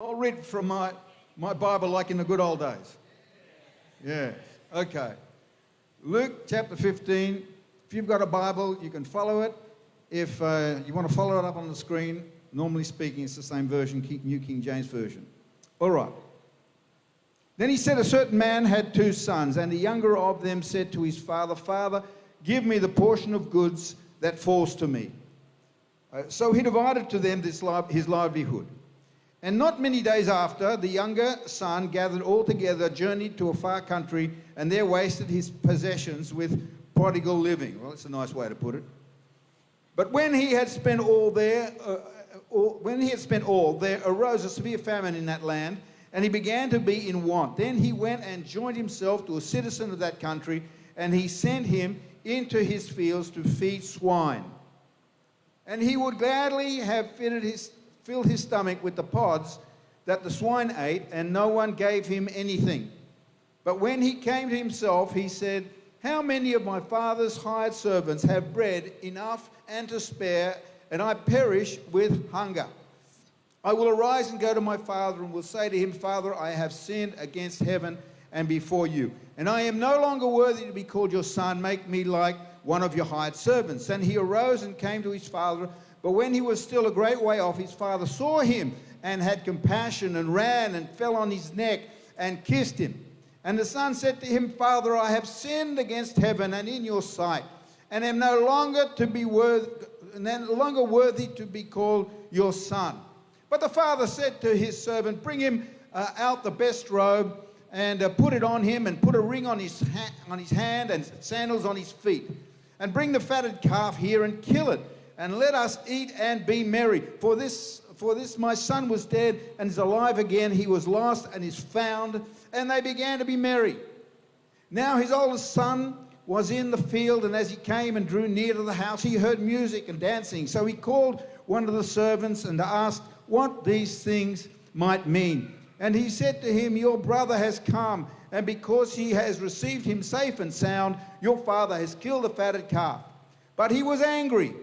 I'll read from my Bible like in the good old days. Yeah, okay. Luke chapter 15. If you've got a Bible, you can follow it. If you want to follow it up on the screen, normally speaking, it's the same version, New King James Version. All right. Then he said, a certain man had 2 sons, and the younger of them said to his father, Father, give me the portion of goods that falls to me. So he divided to them his livelihood. And not many days after, the younger son gathered all together, journeyed to a far country, and there wasted his possessions with prodigal living. Well, that's a nice way to put it. But when he had spent all, there arose a severe famine in that land, and he began to be in want. Then he went and joined himself to a citizen of that country, and he sent him into his fields to feed swine. And he would gladly have filled his stomach with the pods that the swine ate, and no one gave him anything. But when he came to himself, he said, how many of my father's hired servants have bread enough and to spare, and I perish with hunger? I will arise and go to my father, and will say to him, Father, I have sinned against heaven and before you, and I am no longer worthy to be called your son. Make me like one of your hired servants. And he arose and came to his father. But when he was still a great way off, his father saw him and had compassion, and ran and fell on his neck and kissed him. And the son said to him, Father, I have sinned against heaven and in your sight, and am no longer worthy to be called your son. But the father said to his servant, bring him out the best robe, and put it on him, and put a ring on his hand and sandals on his feet. And bring the fatted calf here and kill it, and let us eat and be merry. For this my son was dead and is alive again. He was lost and is found. And they began to be merry. Now his oldest son was in the field, and as he came and drew near to the house, he heard music and dancing. So he called one of the servants and asked what these things might mean. And he said to him, your brother has come, and because he has received him safe and sound, your father has killed the fatted calf. But he was angry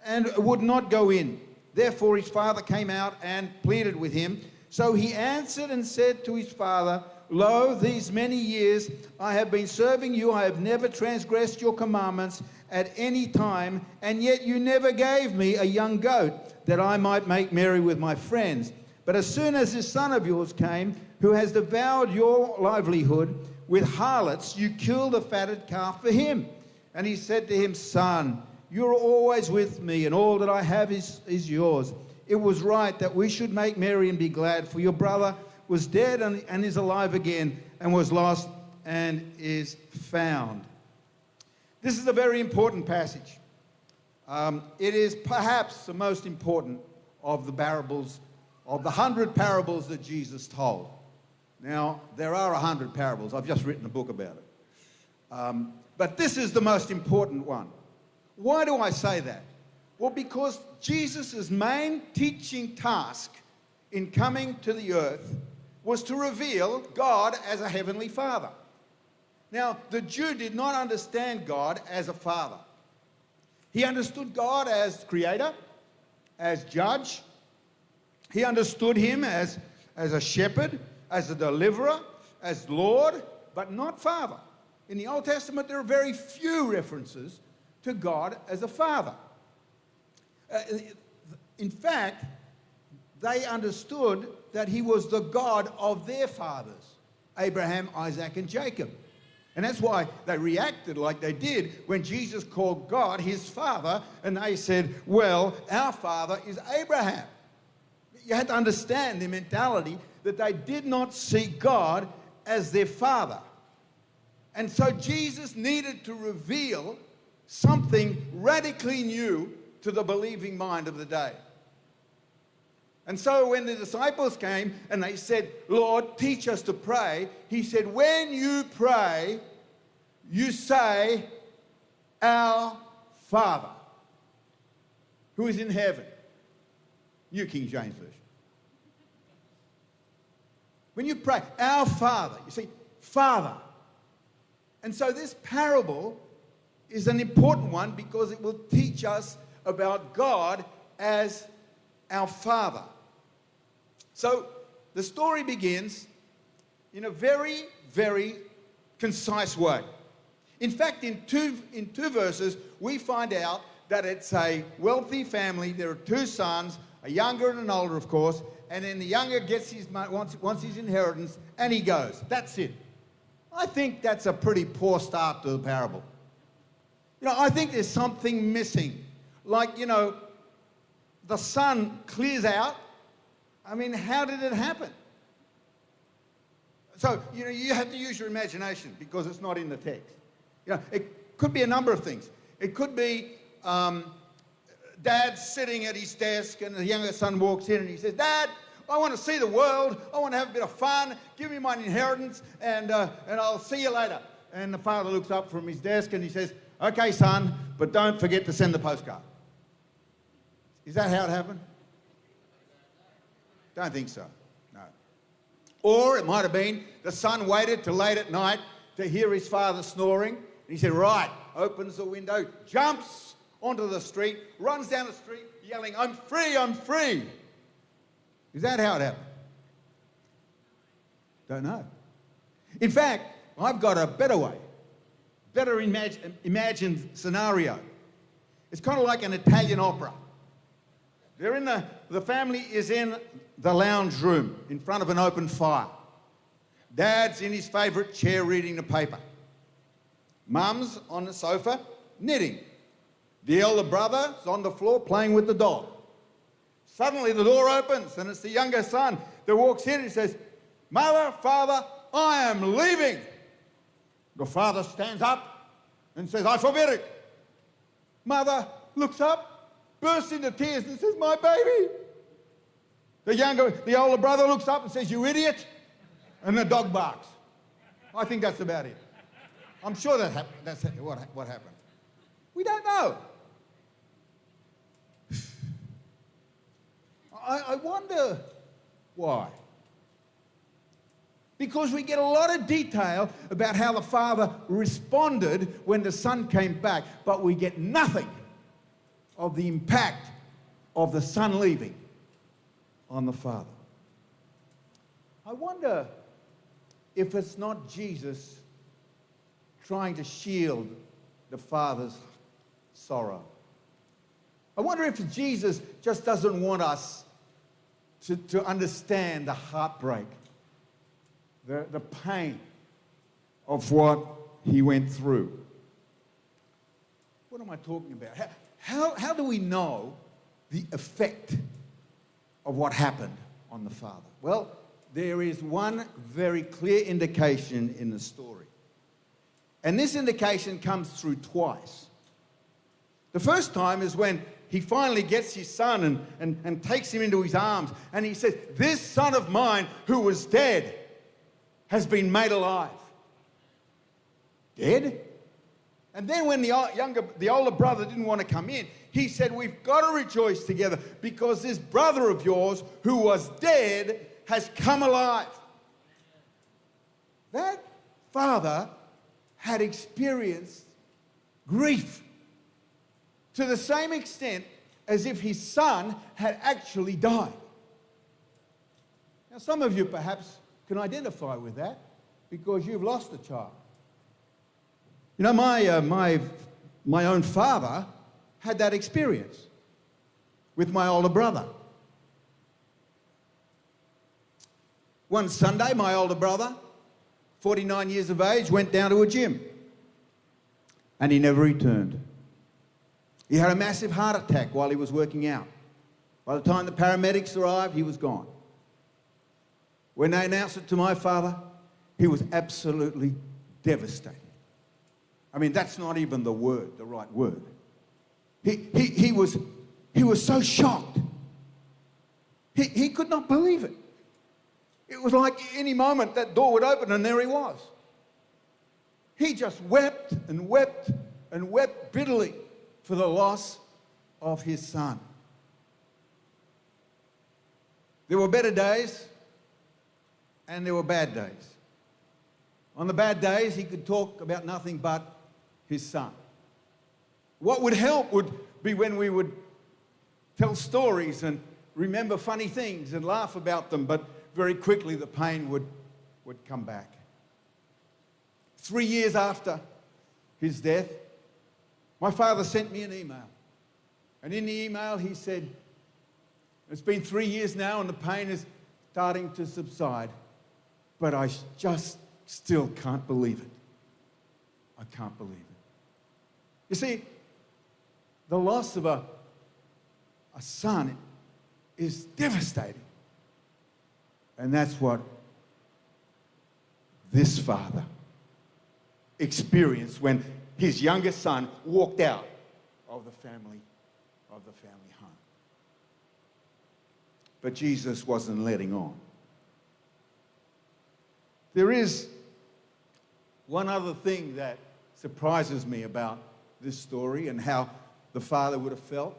and would not go in. Therefore his father came out and pleaded with him. So he answered and said to his father, Lo, these many years I have been serving you. I have never transgressed your commandments at any time, and yet you never gave me a young goat that I might make merry with my friends. But as soon as this son of yours came, who has devoured your livelihood with harlots, you killed a fatted calf for him. And he said to him, Son, you're always with me, and all that I have is yours. It was right that we should make merry and be glad, for your brother was dead and is alive again, and was lost and is found. This is a very important passage. It is perhaps the most important of the parables, of the 100 parables that Jesus told. Now, there are 100 parables. I've just written a book about it. But this is the most important one. Why do I say that? Well, because Jesus' main teaching task in coming to the earth was to reveal God as a heavenly Father. Now, the Jew did not understand God as a father. He understood God as creator, as judge. He understood him as a shepherd, as a deliverer, as Lord, but not Father. In the Old Testament, there are very few references to God as a father. In fact, they understood that he was the God of their fathers, Abraham, Isaac, and Jacob. And that's why they reacted like they did when Jesus called God his father, and they said, well, our father is Abraham. You had to understand the mentality that they did not see God as their father. And so Jesus needed to reveal something radically new to the believing mind of the day. And so when the disciples came and they said, Lord, teach us to pray, he said, when you pray, you say, our Father, who is in heaven. New King James Version. When you pray, our Father, you see, Father. And so this parable is an important one because it will teach us about God as our Father. So the story begins in a very, very concise way. In fact, in two verses, we find out that it's a wealthy family. There are two sons, a younger and an older, of course, and then the younger gets his wants his inheritance, and he goes. That's it. I think that's a pretty poor start to the parable. I think there's something missing. Like, the son clears out. I mean, how did it happen? So, you have to use your imagination because it's not in the text. It could be a number of things. It could be Dad sitting at his desk and the younger son walks in and he says, "Dad, I want to see the world. I want to have a bit of fun. Give me my inheritance and I'll see you later." And the father looks up from his desk and he says, "Okay, son, but don't forget to send the postcard." Is that how it happened? Don't think so. No. Or it might have been the son waited till late at night to hear his father snoring. And he said, "Right," opens the window, jumps onto the street, runs down the street yelling, "I'm free, I'm free." Is that how it happened? Don't know. In fact, I've got a better way, better imagined scenario. It's kind of like an Italian opera. They're in the family is in the lounge room in front of an open fire. Dad's in his favourite chair reading the paper. Mum's on the sofa knitting. The elder brother's on the floor playing with the dog. Suddenly the door opens and it's the younger son that walks in and says, "Mother, Father, I am leaving." The father stands up and says, "I forbid it." Mother looks up, bursts into tears and says, "My baby." The older brother looks up and says, "You idiot." And the dog barks. I think that's about it. I'm sure that's what happened. We don't know. I wonder why. Because we get a lot of detail about how the father responded when the son came back, but we get nothing of the impact of the son leaving on the father. I wonder if it's not Jesus trying to shield the father's sorrow. I wonder if Jesus just doesn't want us to understand the heartbreak, the pain of what he went through. What am I talking about? How do we know the effect of what happened on the father? Well, there is one very clear indication in the story. And this indication comes through twice. The first time is when he finally gets his son and takes him into his arms. And he says, "This son of mine who was dead has been made alive." Dead? And then when the older brother didn't want to come in, he said, "We've got to rejoice together because this brother of yours who was dead has come alive." That father had experienced grief to the same extent as if his son had actually died. Now, some of you perhaps can identify with that because you've lost a child. My own father had that experience with my older brother. One Sunday, my older brother, 49 years of age, went down to a gym and he never returned. He had a massive heart attack while he was working out. By the time the paramedics arrived, he was gone. When they announced it to my father, he was absolutely devastated. I mean, that's not even the right word. He was so shocked. He could not believe it. It was like any moment that door would open and there he was. He just wept and wept and wept bitterly for the loss of his son. There were better days and there were bad days. On the bad days, he could talk about nothing but his son. What would help would be when we would tell stories and remember funny things and laugh about them, but very quickly the pain would come back. 3 years after his death, my father sent me an email. And in the email he said, it's been 3 years now and the pain is starting to subside, but I just still can't believe it. I can't believe it. You see, the loss of a son is devastating. And that's what this father experienced when his youngest son walked out of the family home. But Jesus wasn't letting on. There is one other thing that surprises me about this story and how the father would have felt.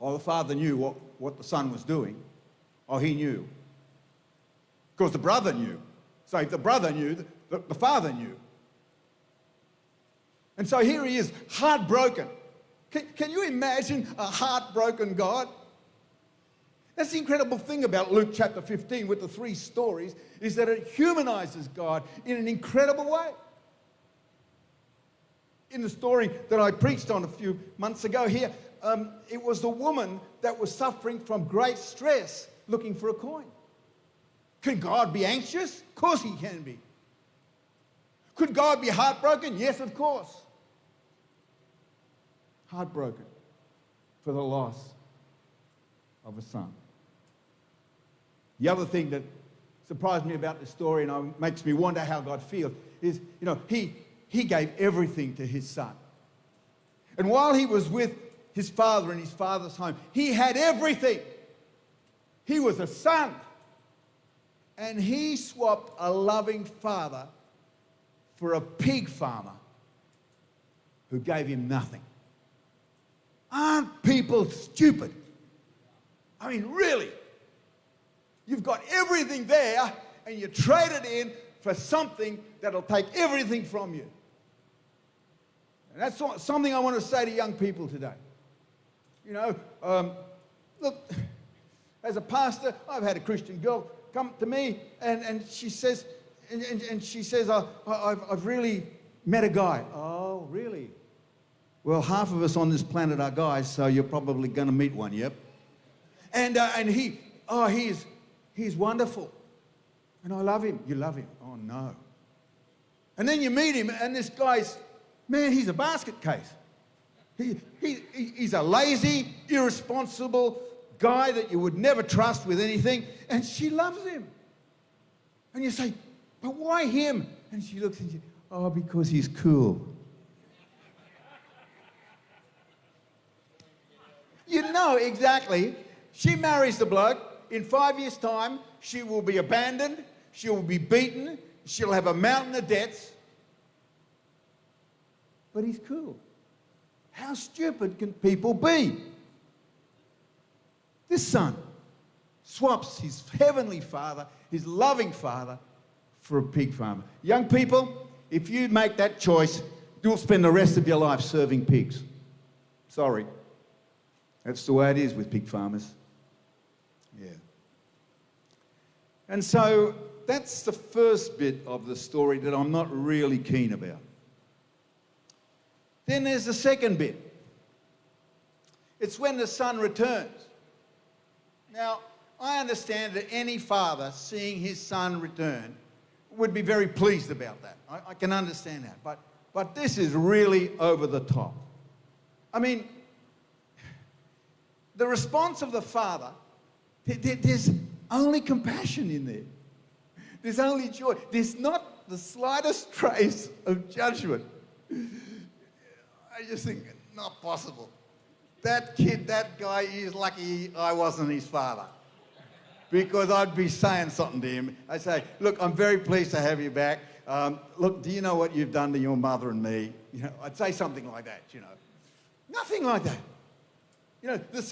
Oh, the father knew what the son was doing. Oh, he knew. Of course, the brother knew. So if the brother knew, the father knew. And so here he is, heartbroken. Can you imagine a heartbroken God? That's the incredible thing about Luke chapter 15 with the 3 stories, is that it humanizes God in an incredible way. In the story that I preached on a few months ago here, it was the woman that was suffering from great stress looking for a coin. Can God be anxious? Of course he can be. Could God be heartbroken? Yes, of course. Heartbroken for the loss of a son. The other thing that surprised me about this story and makes me wonder how God feels is, he gave everything to his son. And while he was with his father in his father's home, he had everything. He was a son. And he swapped a loving father for a pig farmer who gave him nothing. Aren't people stupid? I mean, really? You've got everything there and you trade it in for something that'll take everything from you. And that's something I want to say to young people today. Look, as a pastor, I've had a Christian girl come to me and she says, I've really met a guy. Oh, really? Well, half of us on this planet are guys, so you're probably going to meet one, yep. And he's wonderful. And I love him. You love him? Oh, no. And then you meet him, and this guy's, man, he's a basket case. He's a lazy, irresponsible guy that you would never trust with anything, and she loves him. And you say, but why him? And she looks and she, oh, because he's cool. You know exactly. She marries the bloke. In 5 years' time, she will be abandoned. She will be beaten. She'll have a mountain of debts. But he's cool. How stupid can people be? This son swaps his heavenly father, his loving father, for a pig farmer. Young people, if you make that choice, you'll spend the rest of your life serving pigs. Sorry. That's the way it is with pig farmers. Yeah. And so that's the first bit of the story that I'm not really keen about. Then there's the second bit. It's when the son returns. Now, I understand that any father seeing his son return would be very pleased about that. I can understand that. But this is really over the top. I mean, the response of the father, there's only compassion in there. There's only joy. There's not the slightest trace of judgment. I just think, not possible. That kid, that guy, he's lucky I wasn't his father. Because I'd be saying something to him. I'd say, look, I'm very pleased to have you back. Look, do you know what you've done to your mother and me? I'd say something like that, Nothing like that. The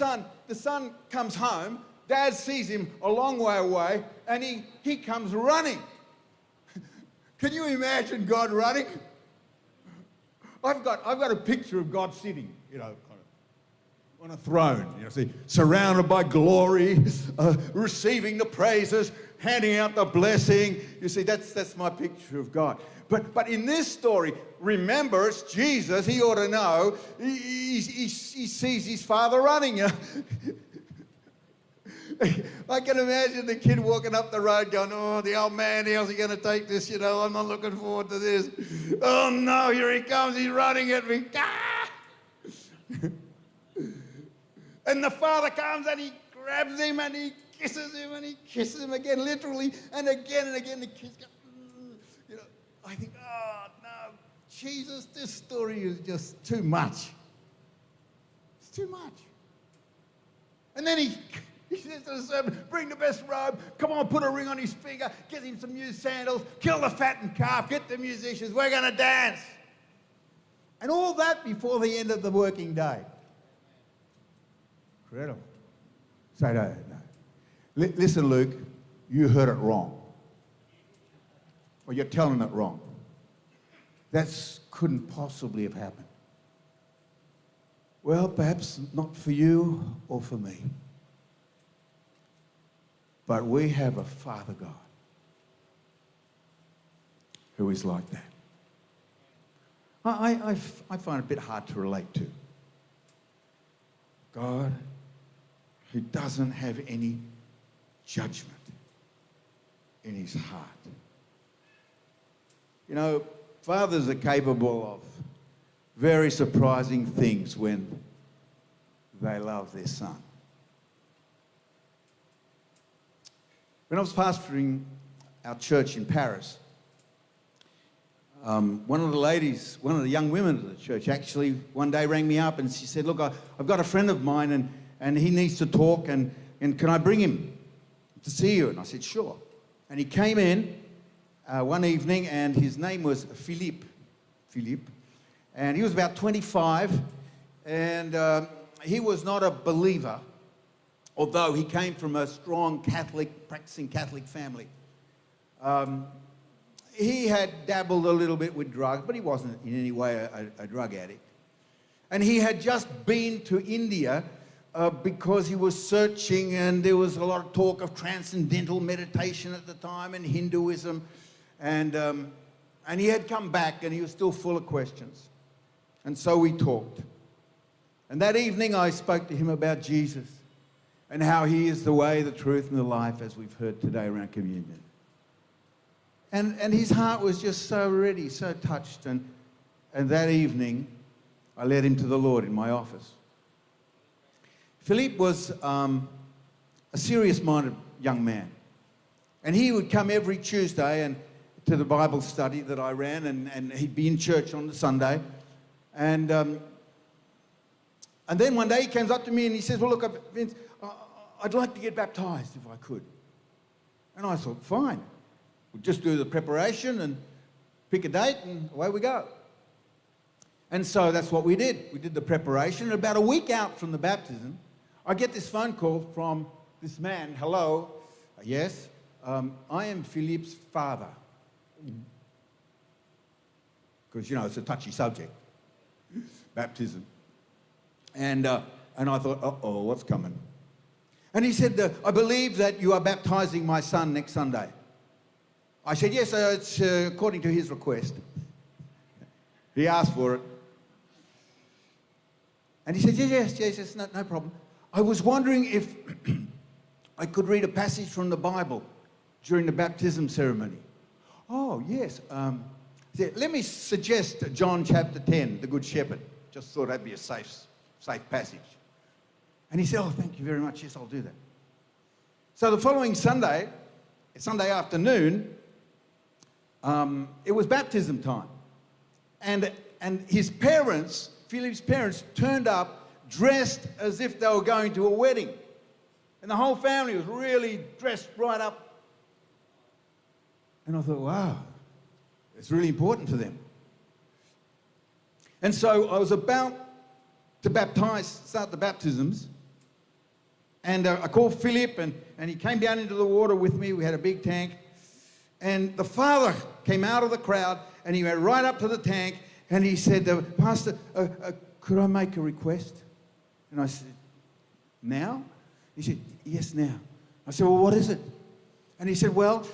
son comes home, Dad sees him a long way away, and he comes running. Can you imagine God running? I've got a picture of God sitting, kind of on a throne, see, surrounded by glory, receiving the praises, handing out the blessing. You see, that's my picture of God. But in this story, remember, it's Jesus. He ought to know. He sees his father running. I can imagine the kid walking up the road going, oh, the old man, how's he going to take this? I'm not looking forward to this. Oh, no, here he comes. He's running at me. Ah! And the father comes and he grabs him and he kisses him and he kisses him again, literally, and again. The kids go, I think, oh, no, Jesus, this story is just too much. It's too much. And then he says to the servant, bring the best robe, come on, put a ring on his finger, get him some new sandals, kill the fattened calf, get the musicians, we're going to dance. And all that before the end of the working day. Incredible. Say no. Listen, Luke, you heard it wrong. Or you're telling it wrong. That couldn't possibly have happened. Well, perhaps not for you or for me. But we have a Father God who is like that. I find it a bit hard to relate to. God who doesn't have any judgment in his heart. Fathers are capable of very surprising things when they love their son. When I was pastoring our church in Paris, one of the young women of the church actually one day rang me up and she said, look, I've got a friend of mine and he needs to talk and can I bring him to see you? And I said, sure. And he came in one evening and his name was Philippe. And he was about 25 and he was not a believer, although he came from a strong practicing Catholic family. He had dabbled a little bit with drugs, but he wasn't in any way a drug addict. And he had just been to India because he was searching, and there was a lot of talk of transcendental meditation at the time and Hinduism. And he had come back, and he was still full of questions. And so we talked. And that evening I spoke to him about Jesus and how he is the way, the truth, and the life, as we've heard today around communion. And his heart was just so ready, so touched. And that evening, I led him to the Lord in my office. Philippe was a serious-minded young man. And he would come every Tuesday and to the Bible study that I ran, and he'd be in church on the Sunday. And then one day he comes up to me and he says, well, look, Vince, I'd like to get baptized if I could. And I thought, fine. We'll just do the preparation and pick a date and away we go. And so that's what we did. We did the preparation. And about a week out from the baptism, I get this phone call from this man. Hello. Yes, I am Philippe's father. Because, it's a touchy subject. Baptism. And I thought, uh-oh, what's coming? And he said, I believe that you are baptizing my son next Sunday. I said, yes, it's according to his request. He asked for it. And he said, yes, no problem. I was wondering if I could read a passage from the Bible during the baptism ceremony. Oh, yes. Let me suggest John chapter 10, the Good Shepherd. Just thought that'd be a safe passage. And he said, oh, thank you very much. Yes, I'll do that. So the following Sunday afternoon, it was baptism time. And his parents, Philip's parents, turned up dressed as if they were going to a wedding. And the whole family was really dressed right up. And I thought, wow, it's really important for them. And so I was about to start the baptisms. And I called Philip, and he came down into the water with me. We had a big tank. And the father came out of the crowd, and he went right up to the tank, and he said, Pastor, could I make a request? And I said, now? He said, yes, now. I said, well, what is it? And he said, well,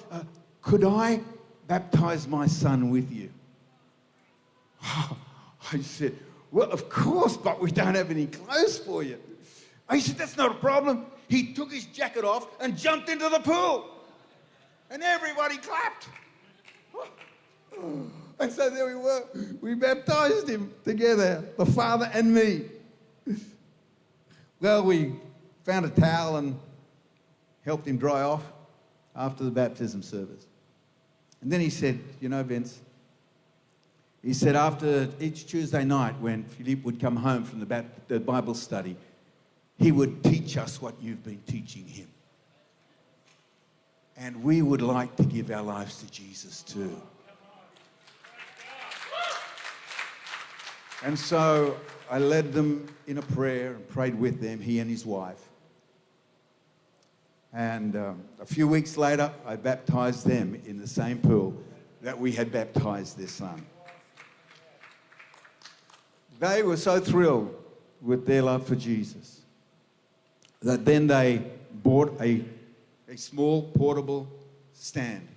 could I baptize my son with you? I said, well, of course, but we don't have any clothes for you. He said, that's not a problem. He took his jacket off and jumped into the pool. And everybody clapped. And so there we were. We baptized him together, the father and me. Well, we found a towel and helped him dry off after the baptism service. And then he said, you know, Vince, he said after each Tuesday night when Philippe would come home from the Bible study, he would teach us what you've been teaching him. And we would like to give our lives to Jesus too. And so I led them in a prayer and prayed with them, he and his wife. And a few weeks later, I baptized them in the same pool that we had baptized their son. They were so thrilled with their love for Jesus that then they bought a small portable stand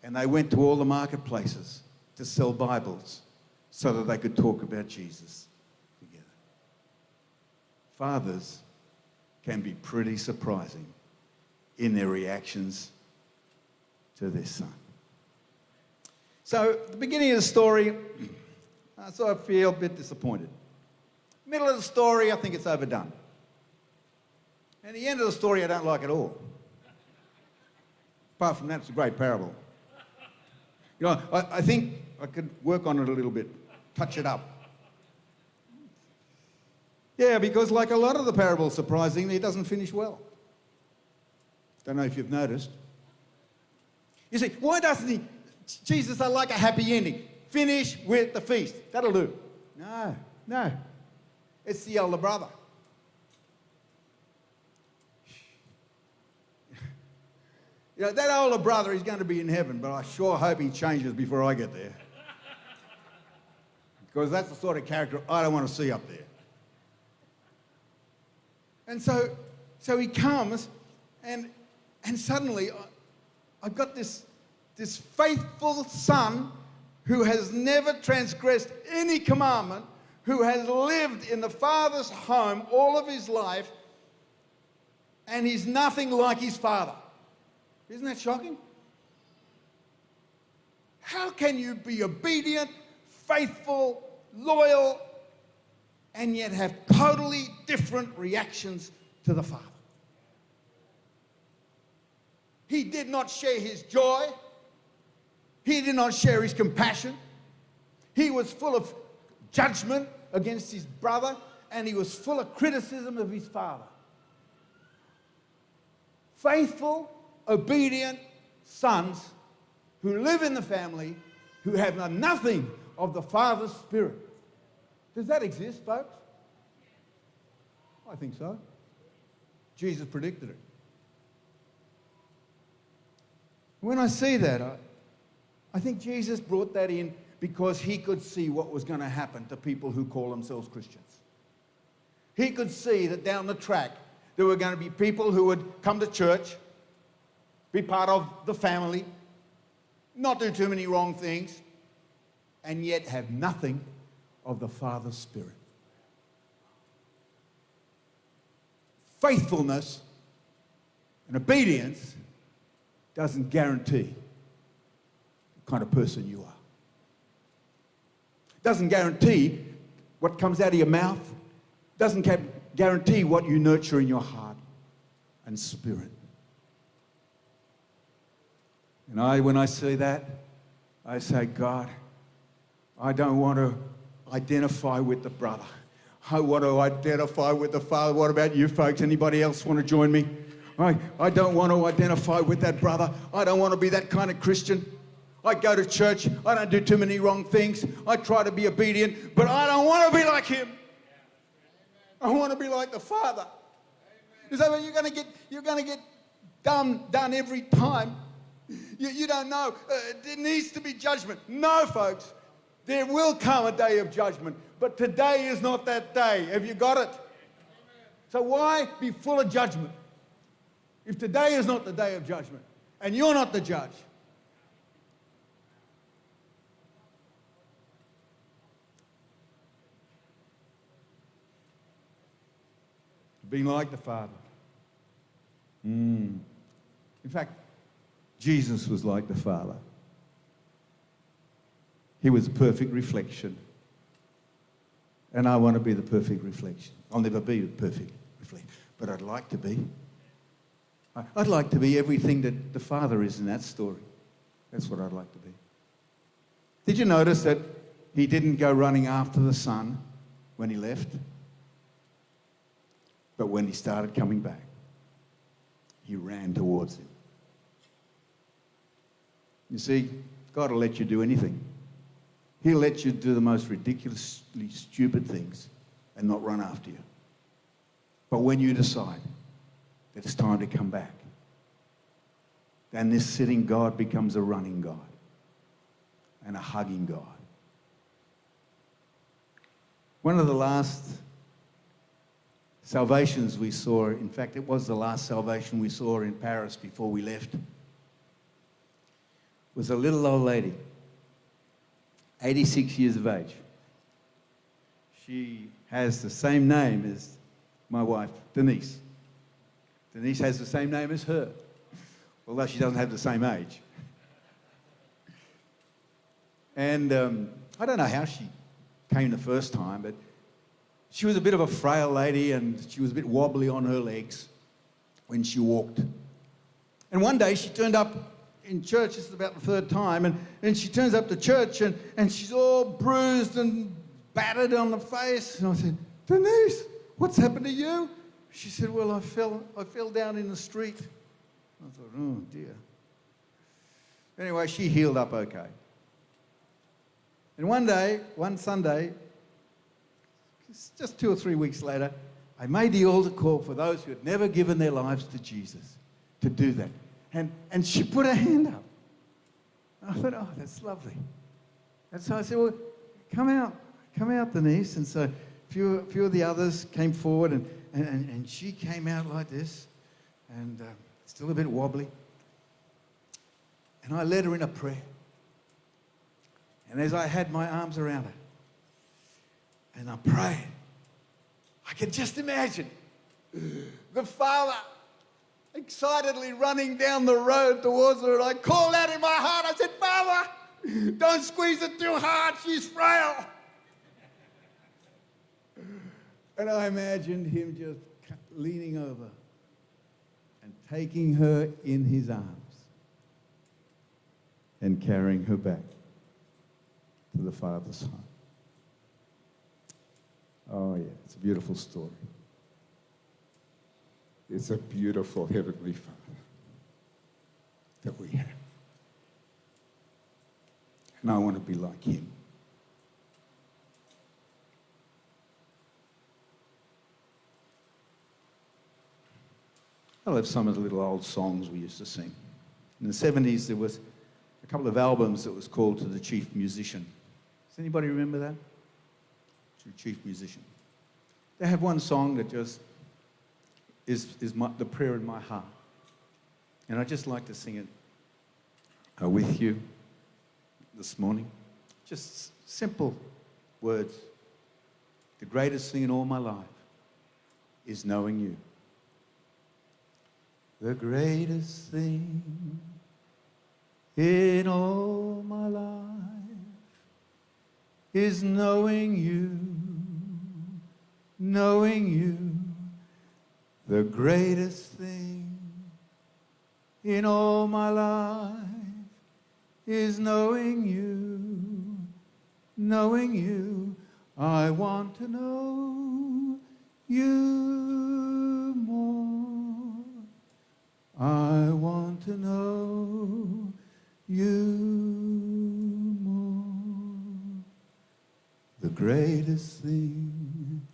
and they went to all the marketplaces to sell Bibles so that they could talk about Jesus together. Fathers can be pretty surprising in their reactions to their son. So, at the beginning of the story, so I feel a bit disappointed. Middle of the story, I think it's overdone. And the end of the story, I don't like at all. Apart from that, it's a great parable. You know, I think I could work on it a little bit, touch it up. Yeah, because like a lot of the parables, surprisingly, it doesn't finish well. Don't know if you've noticed. You see, why doesn't Jesus like a happy ending? Finish with the feast. That'll do. No. It's the elder brother. You know, that older brother is going to be in heaven, but I sure hope he changes before I get there. Because that's the sort of character I don't want to see up there. And so he comes, and suddenly I've got this faithful son who has never transgressed any commandment, who has lived in the Father's home all of his life, and he's nothing like his father. Isn't that shocking? How can you be obedient, faithful, loyal, and yet have totally different reactions to the Father? He did not share his joy. He did not share his compassion. He was full of judgment against his brother, and he was full of criticism of his father. Faithful, obedient sons who live in the family, who have nothing of the Father's Spirit. Does that exist, folks? I think so. Jesus predicted it. When I see that, I think Jesus brought that in because he could see what was going to happen to people who call themselves Christians. He could see that down the track there were going to be people who would come to church, be part of the family, not do too many wrong things, and yet have nothing of the Father's Spirit. Faithfulness and obedience doesn't guarantee the kind of person you are. Doesn't guarantee what comes out of your mouth. Doesn't guarantee what you nurture in your heart and spirit. And when I see that, I say, God, I don't want to identify with the brother. I want to identify with the Father. What about you folks? Anybody else want to join me? I don't want to identify with that brother. I don't want to be that kind of Christian. I go to church. I don't do too many wrong things. I try to be obedient, but I don't want to be like him. I want to be like the Father. You say, well, you're going to get done every time. You don't know. There needs to be judgment. No, folks. There will come a day of judgment, but today is not that day. Have you got it? So why be full of judgment if today is not the day of judgment and you're not the judge? Being like the Father. In fact, Jesus was like the Father. He was a perfect reflection. And I want to be the perfect reflection. I'll never be the perfect reflection, but I'd like to be. I'd like to be everything that the Father is in that story. That's what I'd like to be. Did you notice that he didn't go running after the Son when he left? But when he started coming back, he ran towards him. You see, God will let you do anything. He'll let you do the most ridiculously stupid things and not run after you. But when you decide that it's time to come back, then this sitting God becomes a running God and a hugging God. One of the last salvations we saw, in fact, it was the last salvation we saw in Paris before we left, was a little old lady, 86 years of age. She has the same name as my wife, Denise. Denise has the same name as her, although she doesn't have the same age. And I don't know how she came the first time, but she was a bit of a frail lady and she was a bit wobbly on her legs when she walked. And one day she turned up in church, this is about the third time, and she turns up to church and she's all bruised and battered on the face. And I said, Denise, what's happened to you? She said, well, I fell down in the street. I thought, oh dear. Anyway, she healed up okay. And one Sunday, just 2 or 3 weeks later, I made the altar call for those who had never given their lives to Jesus to do that. And she put her hand up. I thought, oh, that's lovely. And so I said, well, come out, Denise. And so a few of the others came forward, and she came out like this, and still a bit wobbly. And I led her in a prayer. And as I had my arms around her, and I prayed, I could just imagine the Father excitedly running down the road towards her. And I called out in my heart, I said, Father, don't squeeze it too hard, she's frail. And I imagined him just leaning over and taking her in his arms and carrying her back to the Father's heart. Oh, yeah, it's a beautiful story. It's a beautiful Heavenly Father that we have. And I want to be like him. I love some of the little old songs we used to sing. In the 70s, there was a couple of albums that was called To the Chief Musician. Does anybody remember that? To the Chief Musician. They have one song that just is the prayer in my heart. And I'd just like to sing it with you this morning. Just simple words. The greatest thing in all my life is knowing you. The greatest thing in all my life is knowing you, knowing you. The greatest thing in all my life is knowing you, knowing you. I want to know you more. I want to know you more. The greatest thing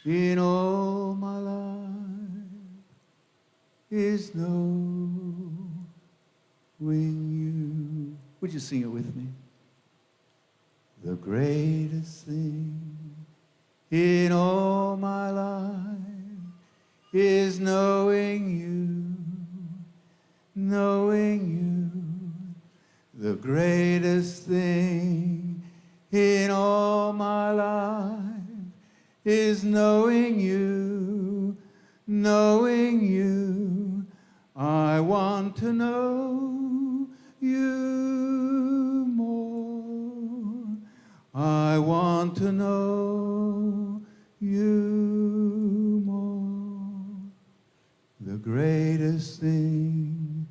in all my life is knowing you. Would you sing it with me? The greatest thing in all my life is knowing you, knowing you. The greatest thing in all my life is knowing you, knowing you. I want to know you more. I want to know you more. The greatest thing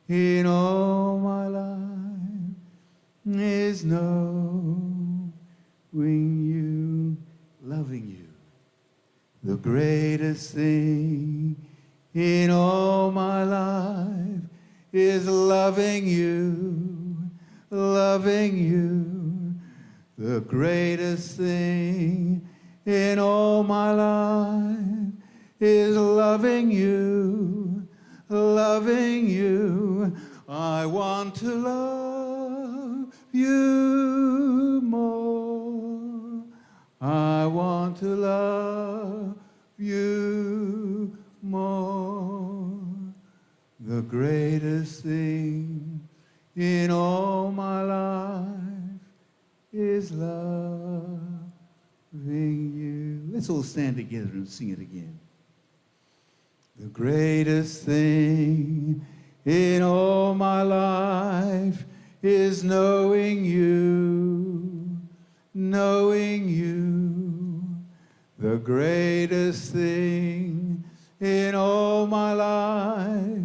in all my life is knowing you, loving you. The greatest thing in all my life is loving you, loving you. The greatest thing in all my life is loving you, loving you. I want to love you more. I want to love you more. The greatest thing in all my life is loving you. Let's all stand together and sing it again. The greatest thing in all my life is knowing you, knowing you. The greatest thing in all my life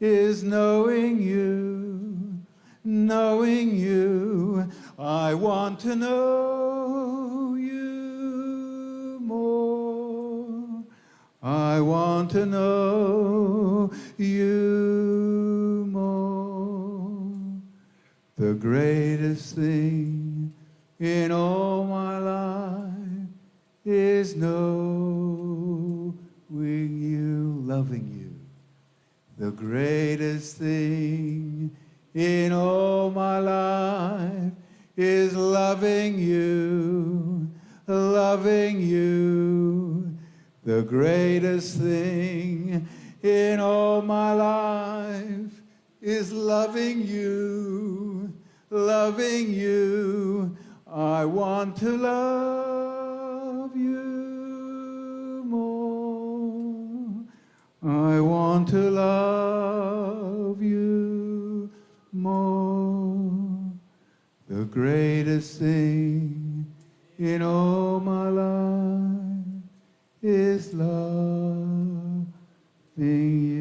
is knowing you, knowing you. I want to know you more. I want to know you more. The greatest thing in all my life is knowing you, loving you. The greatest thing in all my life is loving you, loving you. The greatest thing in all my life is loving you, loving you. I want to love you more. I want to love you more. The greatest thing in all my life is loving you.